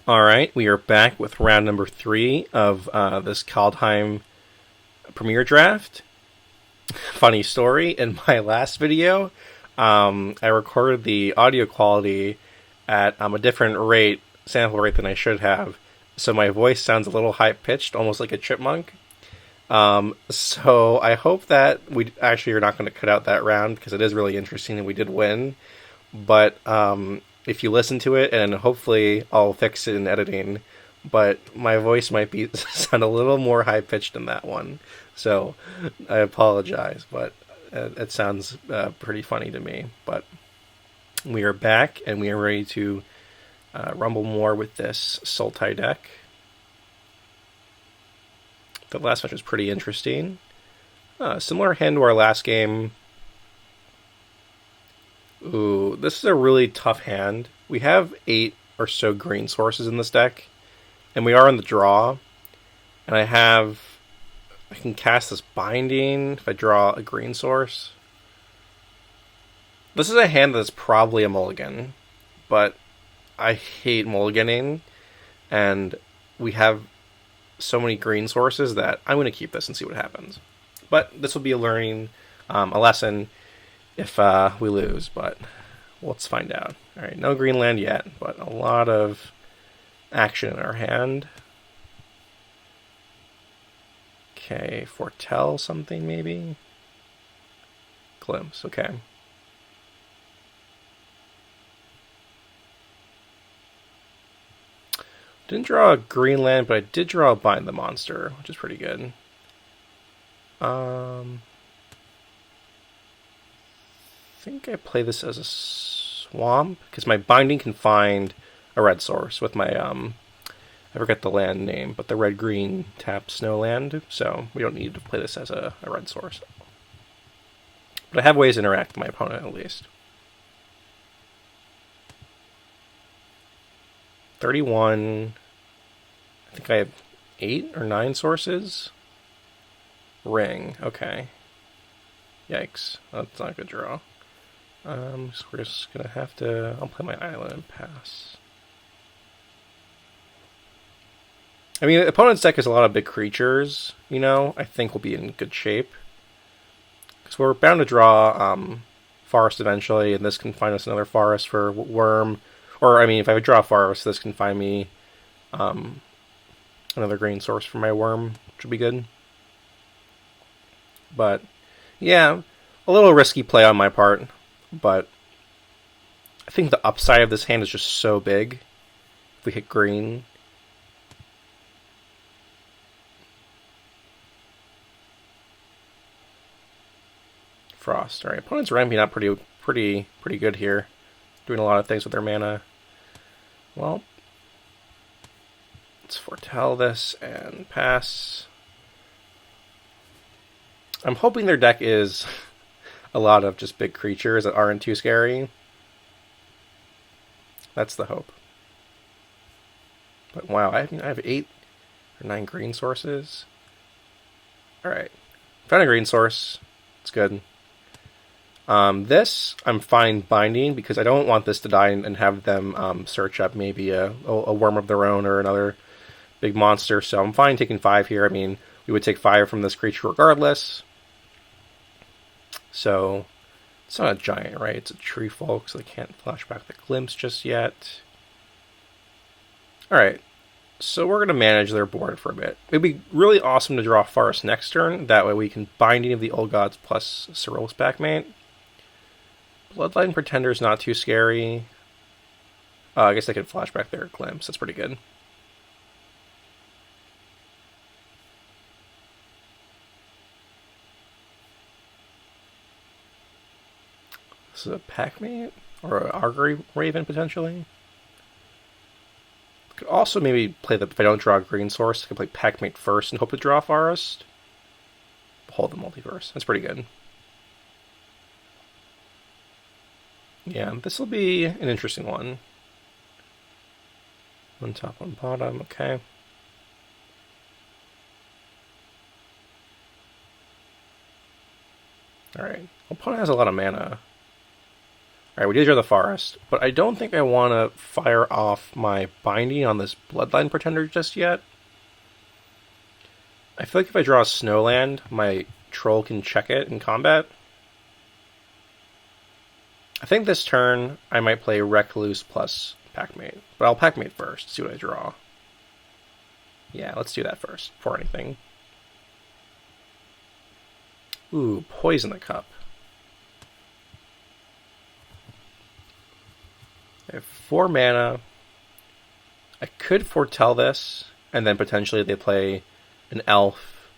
Alright, we are back with round number 3 of this Kaldheim Premier Draft. Funny story, in my last video, I recorded the audio quality at a different sample rate than I should have. So my voice sounds a little high-pitched, almost like a chipmunk. So I hope that we actually are not going to cut out that round, because it is really interesting and we did win. But if you listen to it, and hopefully I'll fix it in editing, but my voice might be sound a little more high pitched than that one, so I apologize. But it sounds pretty funny to me. But we are back, and we are ready to rumble more with this Sultai deck. The last match was pretty interesting. Similar hand to our last game. Ooh, this is a really tough hand. We have 8 or so green sources in this deck, and we are in the draw. And I can cast this Binding if I draw a green source. This is a hand that's probably a mulligan, but I hate mulliganing, and we have so many green sources that I'm going to keep this and see what happens. But this will be a lesson if we lose, but let's find out. Alright, no green land yet, but a lot of action in our hand. Okay, foretell something maybe? Glimpse, okay. Didn't draw a green land, but I did draw a Bind the Monster, which is pretty good. I think I play this as a swamp, because my Binding can find a red source with my, I forget the land name, but the red-green tap snow land, so we don't need to play this as a red source. But I have ways to interact with my opponent, at least. 31. I think I have 8 or 9 sources. Ring, okay. Yikes, that's not a good draw. So we're just gonna have to... I'll play my island and pass. I mean, the opponent's deck has a lot of big creatures, you know. I think we'll be in good shape. Because we're bound to draw forest eventually, and this can find us another forest for worm. Or, I mean, if I draw a forest, this can find me another green source for my worm, which would be good. But, yeah, a little risky play on my part. But I think the upside of this hand is just so big. If we hit green. Frost. Alright, opponent's ramping up pretty good here. Doing a lot of things with their mana. Well, let's foretell this and pass. I'm hoping their deck is a lot of just big creatures that aren't too scary. That's the hope. But wow, I have 8 or 9 green sources. Alright. Found a green source. It's good. This, I'm fine binding, because I don't want this to die and have them search up maybe a worm of their own or another big monster. So I'm fine taking 5 here. I mean, we would take 5 from this creature regardless. So, it's not a giant, right? It's a tree folk, so they can't flash back the glimpse just yet. Alright, so we're going to manage their board for a bit. It'd be really awesome to draw Forest next turn. That way we can Binding of the Old Gods plus Cyril's Backmate. Bloodline Pretender is not too scary. I guess I could flash back their glimpse. That's pretty good. This is a Packmate? Or an Augury Raven, potentially? Could also maybe play if I don't draw a green source, I could play Packmate first and hope to draw a Forest. Hold the Multiverse. That's pretty good. Yeah, this will be an interesting one. One top, one bottom, okay. Alright. Opponent has a lot of mana. Alright, we did draw the forest, but I don't think I want to fire off my binding on this Bloodline Pretender just yet. I feel like if I draw a Snowland, my troll can check it in combat. I think this turn I might play Recluse plus Packmate, but I'll Packmate first, see what I draw. Yeah, let's do that first, before anything. Ooh, Poison the Cup. I have 4 mana. I could foretell this, and then potentially they play an elf.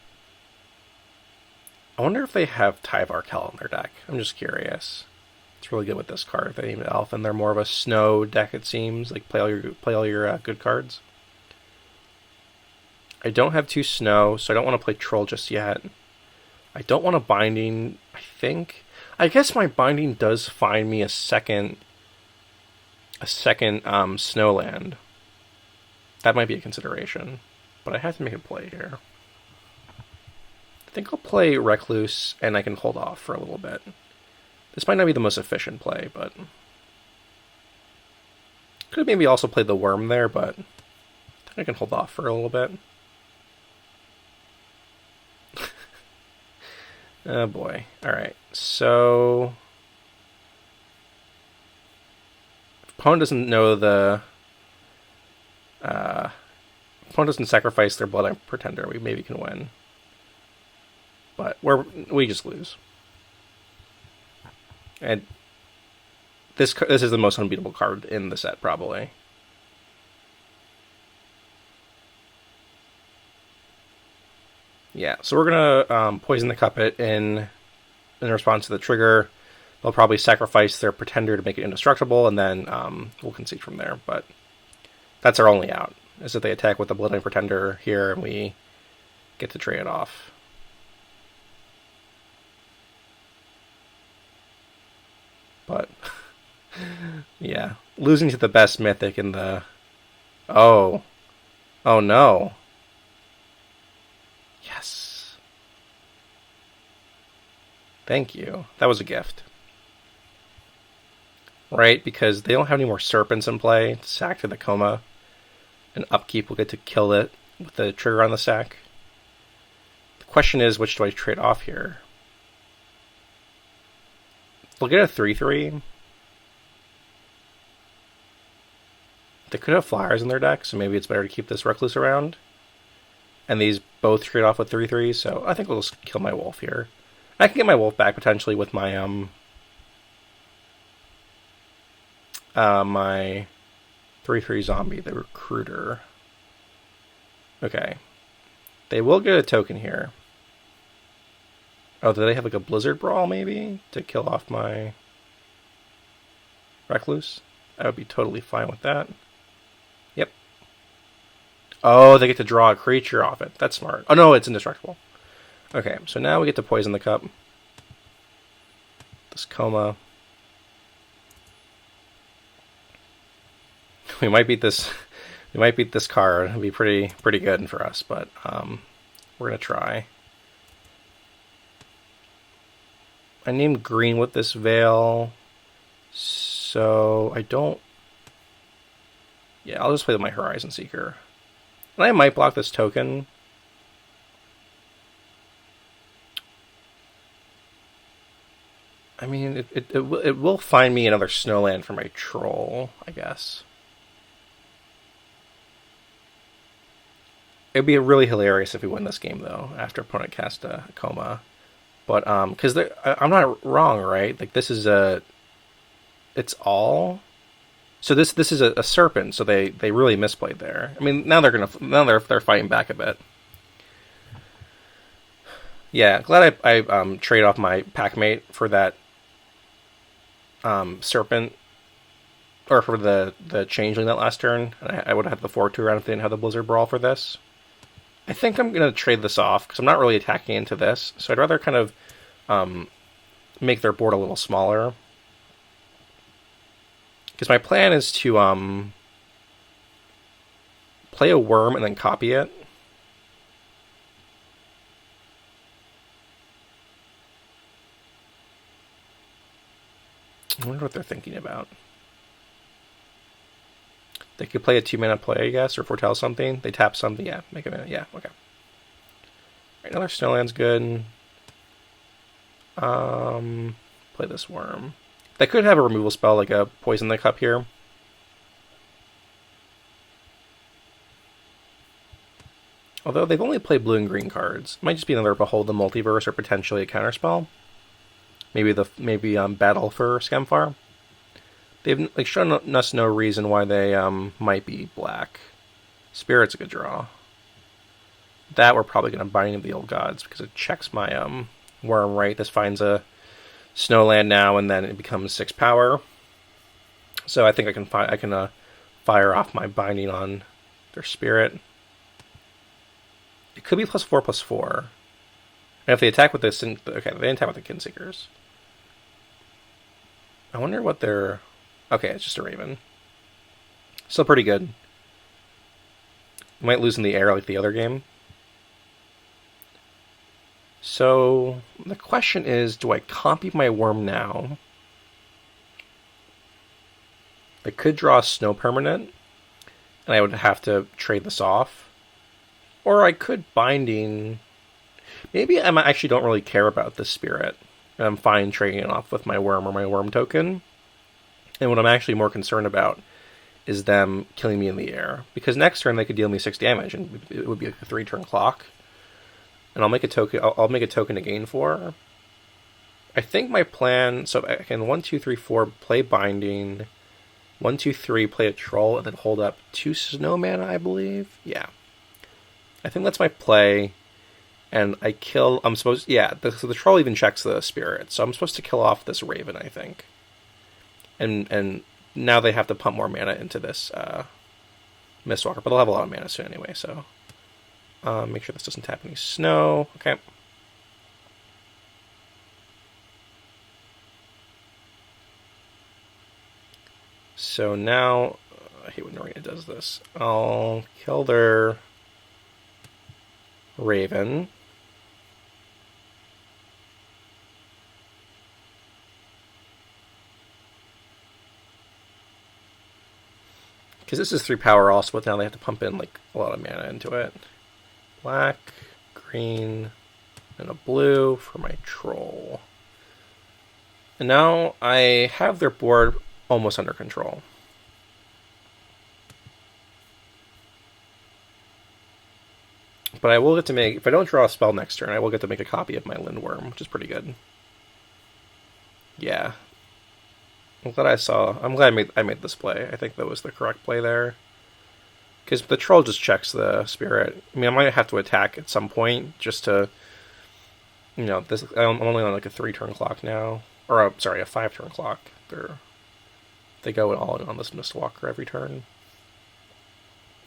I wonder if they have Tyvar Kel in their deck. I'm just curious. It's really good with this card. They name it elf, and they're more of a snow deck, it seems. Like play all your good cards. I don't have 2 snow, so I don't want to play troll just yet. I don't want a binding. I guess my binding does find me a second Snowland. That might be a consideration, but I have to make a play here. I think I'll play Recluse, and I can hold off for a little bit. This might not be the most efficient play, but could maybe also play the Worm there, but I think I can hold off for a little bit. Oh boy. Alright, so opponent doesn't know the opponent doesn't sacrifice their Bloodline Pretender, we maybe can win. But we just lose. And this is the most unbeatable card in the set, probably. Yeah, so we're gonna Poison the Cup it in response to the trigger. They'll probably sacrifice their Pretender to make it indestructible, and then we'll concede from there. But that's our only out, is that they attack with the Bloodline Pretender here, and we get to trade it off. But, yeah, losing to the best Mythic in the... Oh no. Yes. Thank you. That was a gift. Right, because they don't have any more Serpents in play. Sack to the Coma. And Upkeep will get to kill it with the trigger on the sack. The question is, which do I trade off here? We'll get a 3/3. They could have Flyers in their deck, so maybe it's better to keep this Recluse around. And these both trade off with 3/3, so I think we'll just kill my Wolf here. I can get my Wolf back potentially with my my 3/3 zombie, the Recruiter. Okay. They will get a token here. Oh, do they have like a Blizzard Brawl maybe to kill off my Recluse? I would be totally fine with that. Yep. Oh, they get to draw a creature off it. That's smart. Oh no, it's indestructible. Okay, so now we get to Poison the Cup. This Coma. We might beat this. We might beat this card. It'd be pretty good for us, but we're gonna try. I named green with this Veil, so I don't... Yeah, I'll just play with my Horizon Seeker. And I might block this token. I mean, it will find me another Snowland for my Troll, I guess. It'd be really hilarious if we win this game, though, after opponent cast a Coma. But, because I'm not wrong, right? Like, this is it's all... So this is a Serpent, so they really misplayed there. I mean, now they're fighting back a bit. Yeah, glad I trade off my Packmate for that Serpent, or for the Changeling that last turn. And I would have had the 4/2 around if they didn't have the Blizzard Brawl for this. I think I'm going to trade this off, because I'm not really attacking into this, so I'd rather kind of make their board a little smaller. Because my plan is to play a Worm and then copy it. I wonder what they're thinking about. They could play a 2-mana play, I guess, or foretell something. They tap something, yeah, make a mana, yeah, okay. Right, another Snowland's good. Play this worm. They could have a removal spell like a Poison the Cup here. Although they've only played blue and green cards. It might just be another Behold the Multiverse or potentially a counterspell. Maybe Battle for Skemfar. They've shown us no reason why they might be black. Spirit's a good draw. That we're probably going to Binding of the Old Gods because it checks my worm, right? This finds a Snowland now, and then it becomes 6 power. So I think I can fire off my Binding on their Spirit. It could be +4/+4. And if they attack with this, okay, they attack with the Kinseekers. I wonder what they're. Okay, it's just a Raven. Still pretty good. Might lose in the air like the other game. So the question is, do I copy my worm now? I could draw a Snow Permanent, and I would have to trade this off. Or I could Binding. Maybe I actually don't really care about the Spirit. And I'm fine trading it off with my worm or my worm token. And what I'm actually more concerned about is them killing me in the air. Because next turn they could deal me 6 damage, and it would be like a 3-turn clock. And I'll make a token. I'll make a token to gain 4. I think my plan. So I can 1, 2, 3, 4 play Binding. 1, 2, 3 play a Troll, and then hold up 2 Snow mana, I believe. Yeah, I think that's my play. And I kill. I'm supposed. Yeah, so the Troll even checks the Spirit, so I'm supposed to kill off this Raven, I think. And now they have to pump more mana into this Mistwalker, but they'll have a lot of mana soon anyway. So make sure this doesn't tap any snow. Okay. So now, I hate when Narita does this. I'll kill their Raven. Because this is 3 power also, but now they have to pump in like a lot of mana into it. Black, green, and a blue for my Troll. And now I have their board almost under control. But I will get to make, if I don't draw a spell next turn, I will get to make a copy of my Lindworm, which is pretty good. Yeah. I'm glad I made this play. I think that was the correct play there. Because the Troll just checks the Spirit. I mean, I might have to attack at some point just to, I'm only on like a 3-turn clock now. Or, a 5-turn clock. They go all in on this Mistwalker every turn.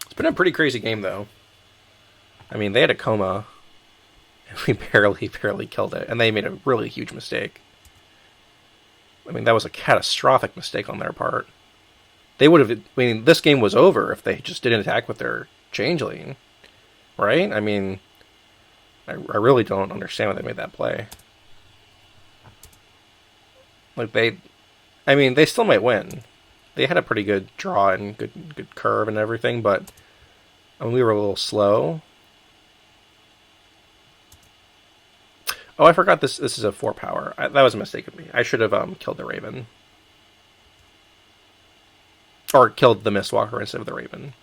It's been a pretty crazy game, though. I mean, they had a coma, and we barely killed it. And they made a really huge mistake. I mean, that was a catastrophic mistake on their part. They would have... I mean, this game was over if they just didn't attack with their Changeling. Right? I mean, I really don't understand why they made that play. Like, they still might win. They had a pretty good draw and good curve and everything, but we were a little slow. Oh, I forgot this is a 4 power. That was a mistake of me. I should have killed the Raven. Or killed the Mistwalker instead of the Raven.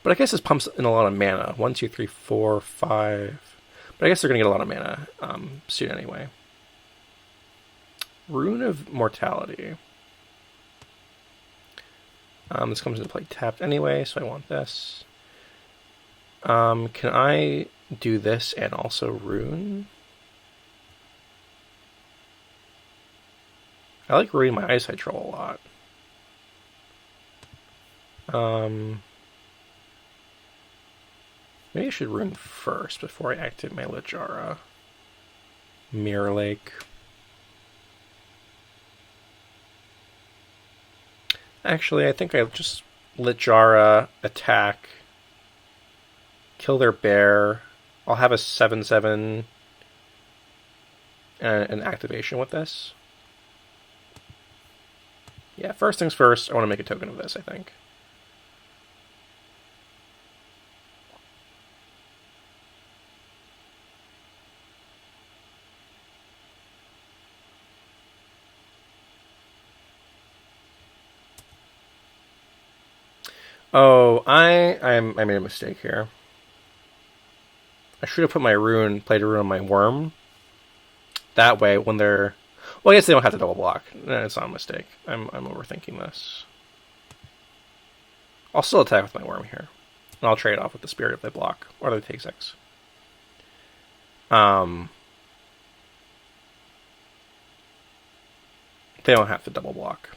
But I guess this pumps in a lot of mana. 1, 2, 3, 4, 5. But I guess they're going to get a lot of mana soon anyway. Rune of Mortality. This comes into play tapped anyway, so I want this. Can I do this and also Rune? I like Rune my Eyesight Troll a lot. Maybe I should Rune first before I activate my Lichara. Mirror Lake. Actually, I think I'll just Lichara, attack, kill their bear. I'll have a 7/7 and an activation with this. Yeah, first things first, I want to make a token of this, I think. Oh, I made a mistake here. I should have put played a rune on my worm. That way, when they're... Well, I guess they don't have to double block. No, it's not a mistake. I'm overthinking this. I'll still attack with my worm here. And I'll trade off with the spirit if they block. Or they take 6. They don't have to double block.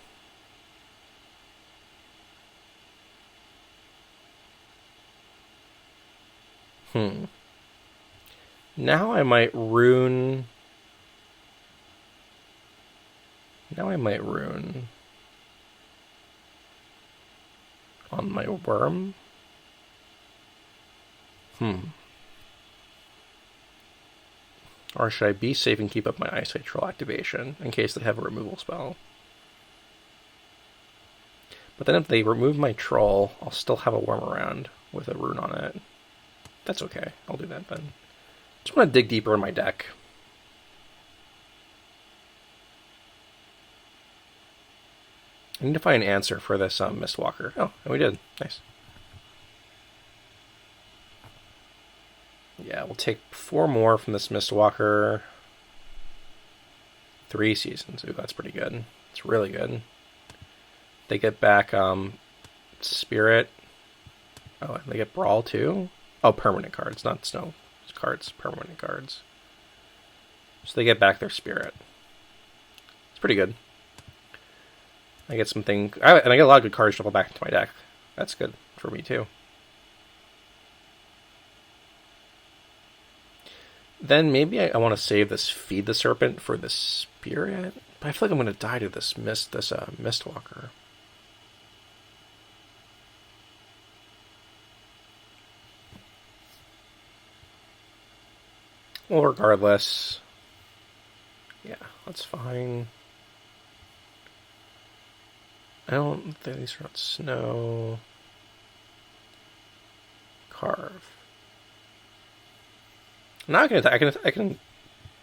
Now I might rune... on my worm. Or should I be safe and keep up my Eyesight Troll activation in case they have a removal spell? But then if they remove my troll, I'll still have a worm around with a rune on it. That's okay. I'll do that then. Just want to dig deeper in my deck. I need to find an answer for this Mistwalker. Oh, and we did. Nice. Yeah, we'll take 4 more from this Mistwalker. 3 seasons. Ooh, that's pretty good. It's really good. They get back Spirit. Oh, and they get Brawl too? Oh, permanent cards, not snow cards. Permanent cards. So they get back their Spirit. It's pretty good. I get something... and I get a lot of good cards shuffled back into my deck. That's good for me too. Then maybe I want to save this Feed the Serpent for the Spirit. But I feel like I'm going to die to this Mistwalker. Well, regardless... Yeah, that's fine. I don't think these are not snow. Carve. Now I can attack. I can.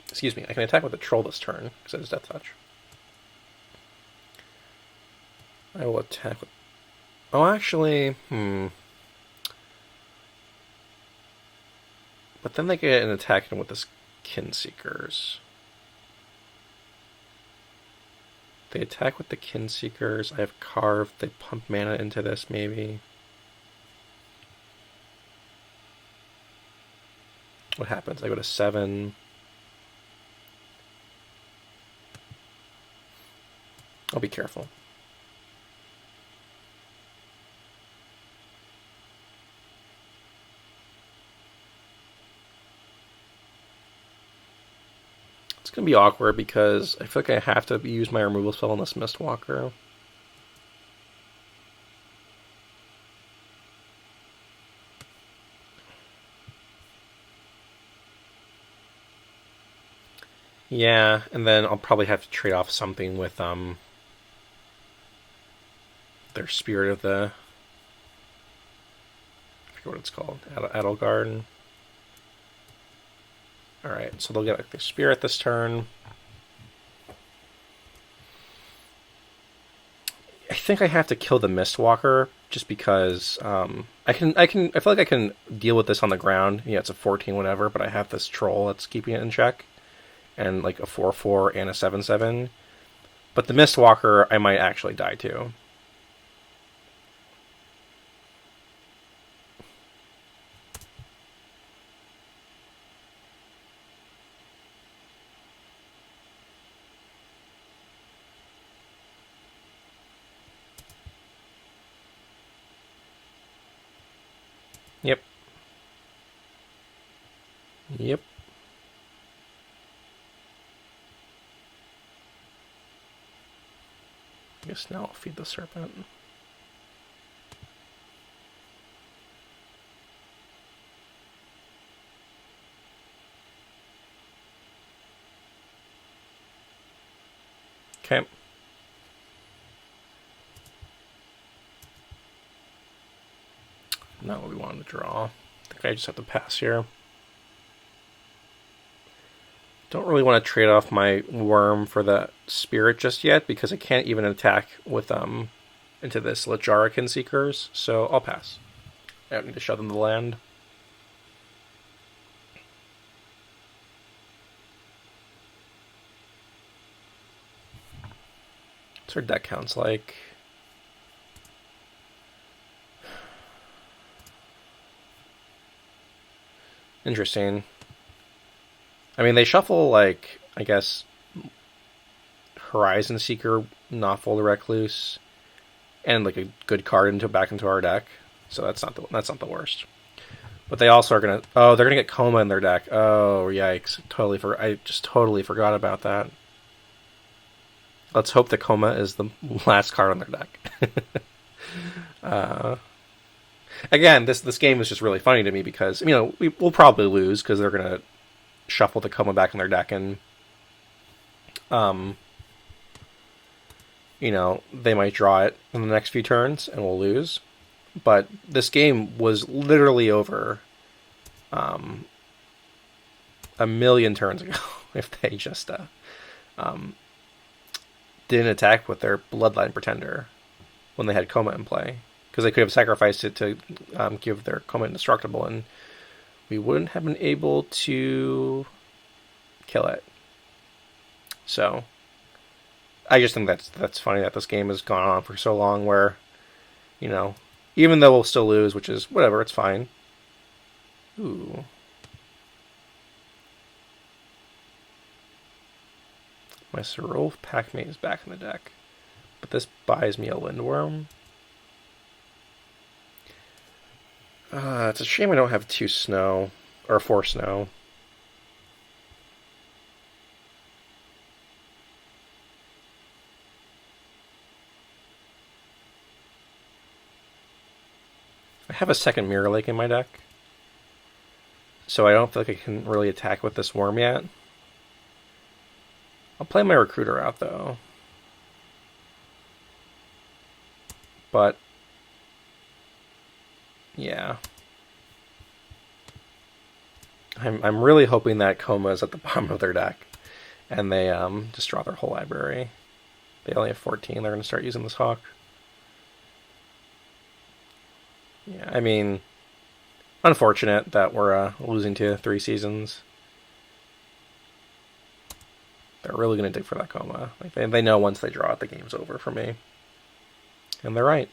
Excuse me. I can attack with the troll this turn because it is Death Touch. I will attack with. Oh, actually, But then they get an attack with this Kinseekers. They attack with the Kinseekers. I have Carve. They pump mana into this, maybe. What happens? I go to 7. I'll be careful. It's going to be awkward because I feel like I have to use my removal spell on this Mistwalker. Yeah, and then I'll probably have to trade off something with their Spirit of the... I forget what it's called. Adelgard. Alright, so they'll get like their Spirit this turn. I think I have to kill the Mistwalker just because I feel like I can deal with this on the ground. Yeah, it's a 14 whatever, but I have this troll that's keeping it in check. And like a 4/4 and a 7/7. But the Mistwalker I might actually die to. Yep. Yep. I guess now I'll feed the serpent. Okay. Not what we wanted to draw. I think I just have to pass here. Don't really want to trade off my worm for the spirit just yet because I can't even attack with into this Lejarican Seekers, so I'll pass. I don't need to shove them to the land. What's our deck counts like? Interesting. I mean, they shuffle, like, I guess, Horizon Seeker, Knothfold Recluse, and like a good card back into our deck. So that's not the worst. But they also are gonna. Oh, they're gonna get Coma in their deck. Oh, yikes! I just totally forgot about that. Let's hope the Coma is the last card on their deck. Again, this game is just really funny to me because we'll probably lose because they're gonna shuffle the Coma back in their deck and they might draw it in the next few turns and we'll lose. But this game was literally over a million turns ago if they just didn't attack with their Bloodline Pretender when they had Coma in play. Because they could have sacrificed it to give their Coma indestructible, and we wouldn't have been able to kill it. So I just think that's funny that this game has gone on for so long where, even though we'll still lose, which is whatever, it's fine. Ooh. My Serolf Packmate is back in the deck. But this buys me a Lindworm. It's a shame I don't have 2 snow. Or 4 snow. I have a second Mirror Lake in my deck. So I don't feel like I can really attack with this worm yet. I'll play my Recruiter out, though. But yeah. I'm really hoping that Coma is at the bottom of their deck. And they just draw their whole library. They only have 14. They're going to start using this Hawk. Yeah, I mean, unfortunate that we're losing to 3 seasons. They're really going to dig for that Coma. Like they know once they draw it, the game's over for me. And they're right.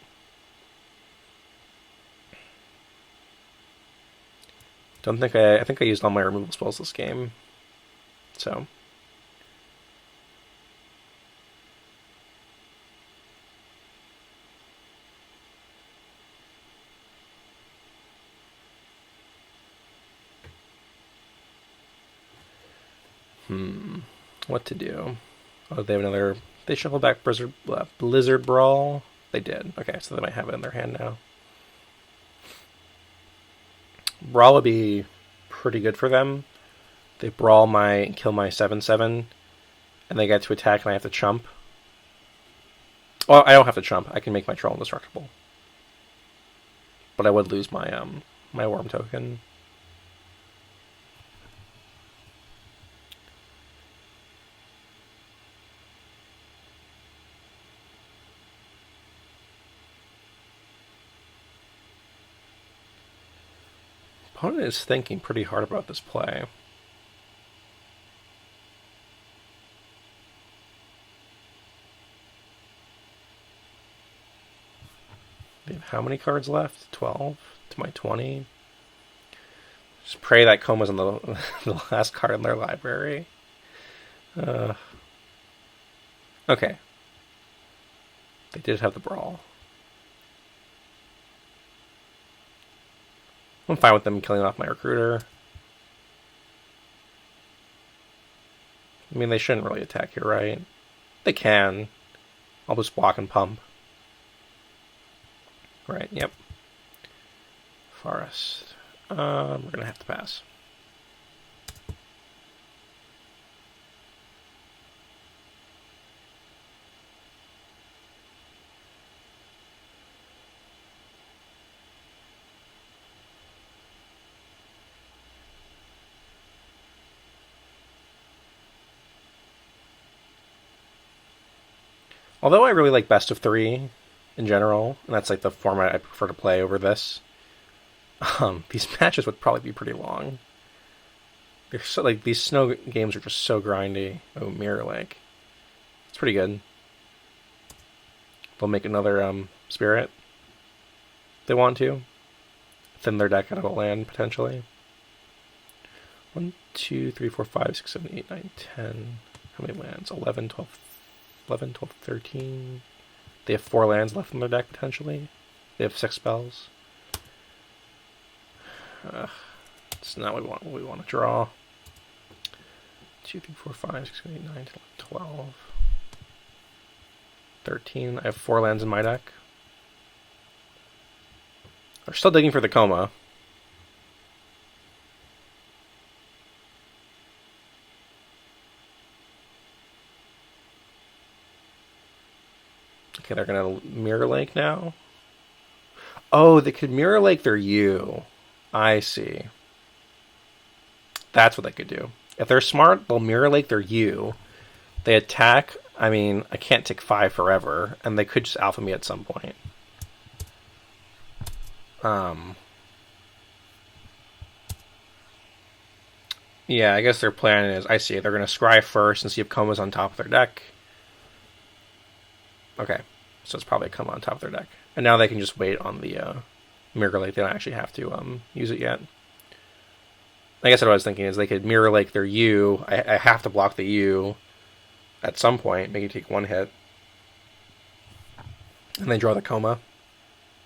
I think I used all my removal spells this game. So. What to do? Oh, they have another. They shuffle back Blizzard Brawl. They did. Okay, so they might have it in their hand now. Brawl would be pretty good for them. They Brawl kill my 7/7, and they get to attack, and I have to chump. Well, I don't have to chump. I can make my Troll indestructible, but I would lose my my Worm token. Opponent is thinking pretty hard about this play. They have how many cards left? 12 to my 20. Just pray that Coma's on the, the last card in their library. Okay. They did have the Brawl. I'm fine with them killing off my Recruiter. I mean, they shouldn't really attack here, right? They can. I'll just block and pump. Right, yep. Forest. We're going to have to pass. Although I really like best of three in general, and that's like the format I prefer to play over this. These matches would probably be pretty long. They're so like these snow games are just so grindy. Oh, Mirror Lake, it's pretty good. They'll make another spirit. If they want to thin their deck out of a land potentially. 1, 2, 3, 4, 5, 6, 7, 8, 9, 10. How many lands? 11, 12, 11, 12, 13. They have 4 lands left in their deck potentially. They have 6 spells. It's not what we want to draw. 2, 3, 4, 5, 6, 7, 8, 9, 10, 12, 13. I have 4 lands in my deck. They're still digging for the coma. Okay, they're gonna Mirror Lake now. Oh, they could Mirror Lake their U. I see. That's what they could do. If they're smart, they'll Mirror Lake their U. They attack. I mean, I can't take 5 forever, and they could just alpha me at some point. Yeah, I guess their plan is, I see, they're going to scry first and see if Koma's on top of their deck. Okay, so it's probably a Koma on top of their deck. And now they can just wait on the Mirror Lake. They don't actually have to use it yet. I guess what I was thinking is they could Mirror Lake their U. I have to block the U at some point, make you take 1 hit. And they draw the Koma.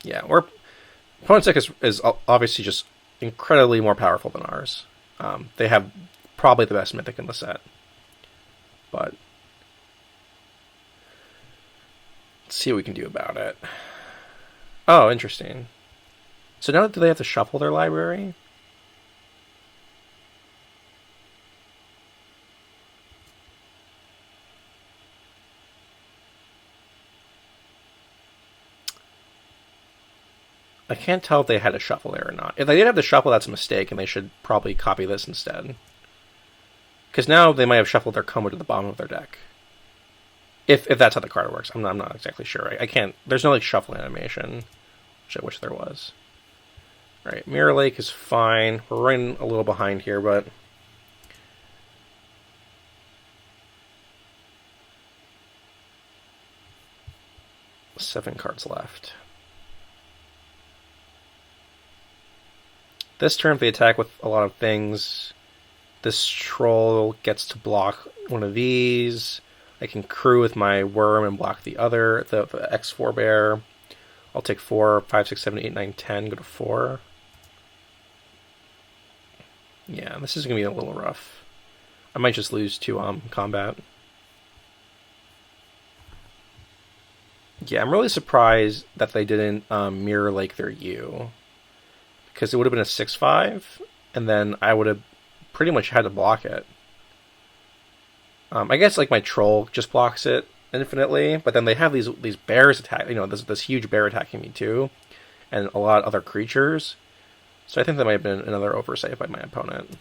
Yeah, or opponent's deck is obviously just incredibly more powerful than ours. They have probably the best mythic in the set. But let's see what we can do about it. Oh, interesting. So now do they have to shuffle their library? I can't tell if they had a shuffle there or not. If they did have the shuffle, that's a mistake, and they should probably copy this instead. Because now they might have shuffled their Koma to the bottom of their deck. If that's how the card works. I'm not exactly sure. I can't... There's no, like, shuffle animation, which I wish there was. Alright, Mirror Lake is fine. We're running a little behind here, but... Seven cards left. This turn, if they attack with a lot of things, this troll gets to block one of these. I can crew with my worm and block the other, the X4 bear. I'll take 4, 5, 6, 7, 8, 9, 10, go to 4. Yeah, this is going to be a little rough. I might just lose to combat. Yeah, I'm really surprised that they didn't Mirror Lake their U. Because it would have been a 6/5, and then I would have pretty much had to block it. I guess like my troll just blocks it infinitely, but then they have these bears attack. You know, this huge bear attacking me too, and a lot of other creatures. So I think that might have been another oversight by my opponent.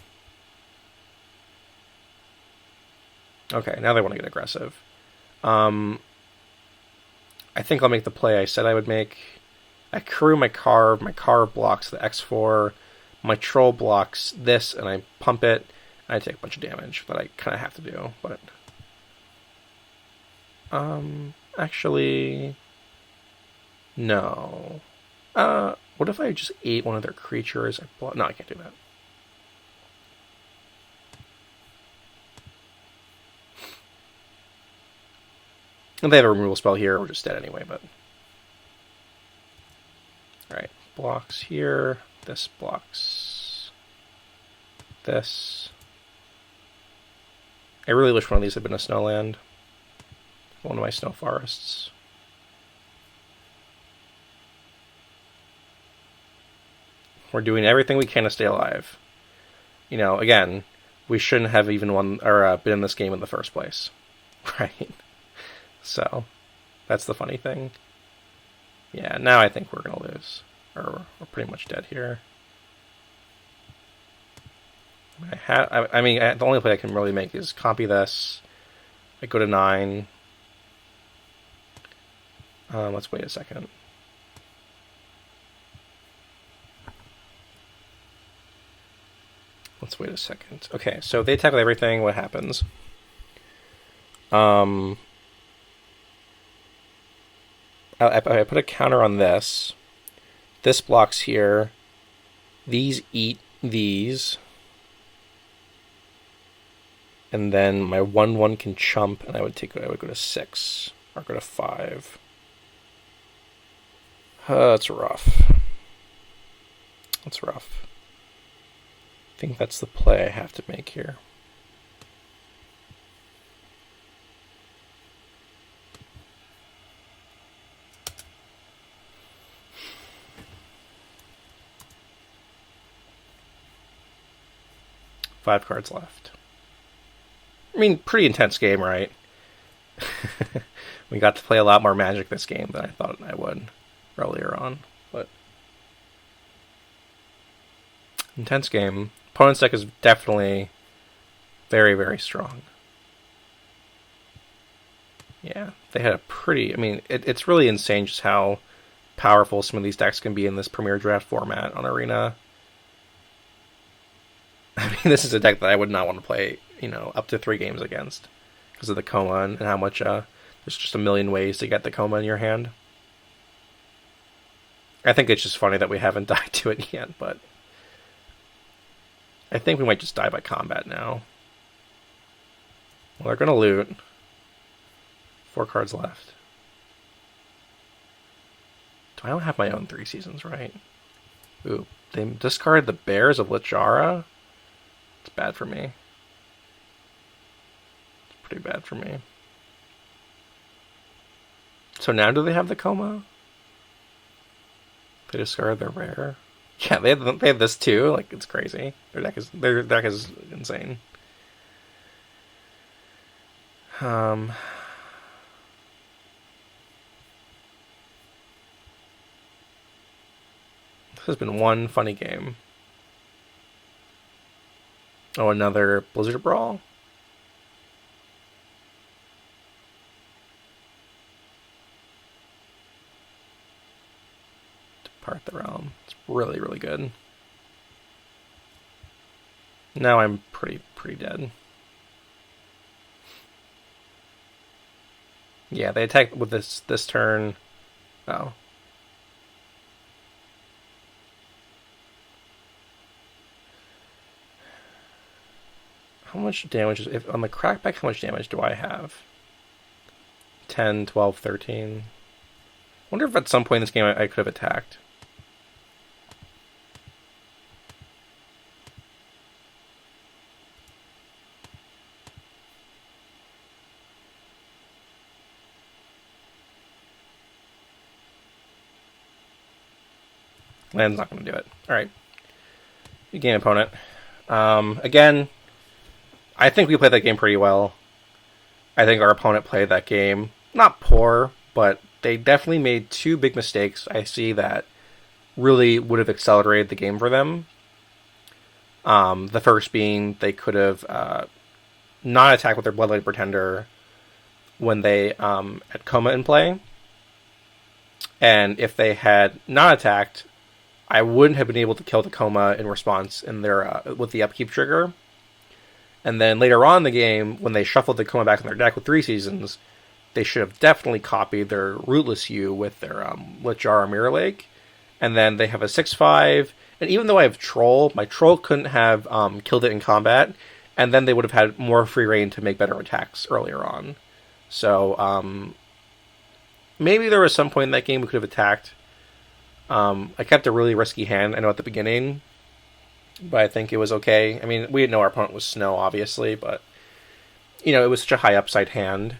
Okay, now they want to get aggressive. I think I'll make the play I said I would make. I crew my carve blocks the X4, my troll blocks this, and I pump it, and I take a bunch of damage that I kind of have to do, but... actually... No. What if I just ate one of their creatures? No, I can't do that. And they have a removal spell here, we're just dead anyway, but... Alright, blocks here, this blocks this. I really wish one of these had been a snowland. One of my snow forests. We're doing everything we can to stay alive. You know, again, we shouldn't have even won or been in this game in the first place. Right? So, that's the funny thing. Yeah, now I think we're going to lose. Or we're pretty much dead here. I mean, the only play I can really make is copy this. I go to 9. Let's wait a second. Let's wait a second. Okay, so if they attack with everything, what happens? I put a counter on this. This blocks here. These eat these. And then my 1/1 can chump, and I would go to 6 or go to 5. That's rough. That's rough. I think that's the play I have to make here. Five cards left. I mean, pretty intense game, right? We got to play a lot more Magic this game than I thought I would earlier on. But intense game. Opponent's deck is definitely very, very strong. Yeah, they had a pretty... I mean, it's really insane just how powerful some of these decks can be in this Premier Draft format on Arena. I mean, this is a deck that I would not want to play, up to 3 games against because of the coma and how much there's just a million ways to get the coma in your hand. I think it's just funny that we haven't died to it yet, but I think we might just die by combat now. Well, they're going to loot. 4 cards left. I don't have my own 3 seasons, right? Ooh, they discarded the Bears of Lichara? It's bad for me. It's pretty bad for me. So now do they have the coma? They discarded their rare? Yeah, they have this too. Like, it's crazy. Their deck is insane. This has been one funny game. Oh, another Blizzard Brawl? Depart the Realm. It's really, really good. Now I'm pretty dead. Yeah, they attacked with this turn. Oh. How much damage is... on the crackback, how much damage do I have? 10, 12, 13. I wonder if at some point in this game I could have attacked. Land's not going to do it. Alright. Good game, opponent. Again, I think we played that game pretty well. I think our opponent played that game not poor, but they definitely made 2 big mistakes I see that really would have accelerated the game for them. The first being they could have not attacked with their Bloodlight Pretender when they had Coma in play. And if they had not attacked, I wouldn't have been able to kill the Coma in response in their with the upkeep trigger. And then later on in the game, when they shuffled the Coma back in their deck with 3 seasons, they should have definitely copied their Rootless Hue with their Lichara Mirror Lake. And then they have a 6/5. And even though I have Troll, my Troll couldn't have killed it in combat. And then they would have had more free reign to make better attacks earlier on. So maybe there was some point in that game we could have attacked. I kept a really risky hand, I know, at the beginning. But I think it was okay. I mean, we didn't know our opponent was Snow, obviously, but, it was such a high upside hand.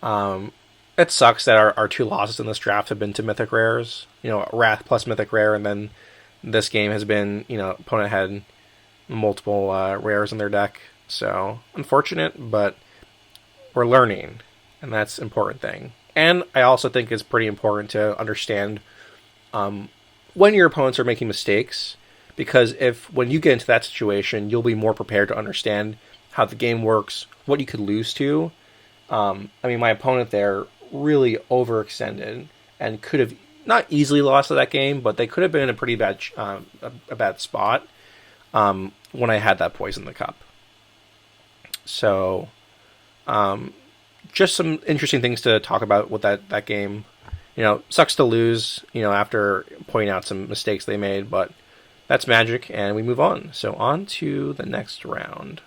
It sucks that our 2 losses in this draft have been to Mythic Rares. Wrath plus Mythic Rare, and then this game has been, opponent had multiple rares in their deck. So, unfortunate, but we're learning, and that's an important thing. And I also think it's pretty important to understand when your opponents are making mistakes, because when you get into that situation, you'll be more prepared to understand how the game works, what you could lose to. My opponent there really overextended and could have not easily lost to that game, but they could have been in a pretty bad a bad spot when I had that poison in the cup. So, just some interesting things to talk about with that game. Sucks to lose, after pointing out some mistakes they made, but that's Magic, and we move on. So on to the next round.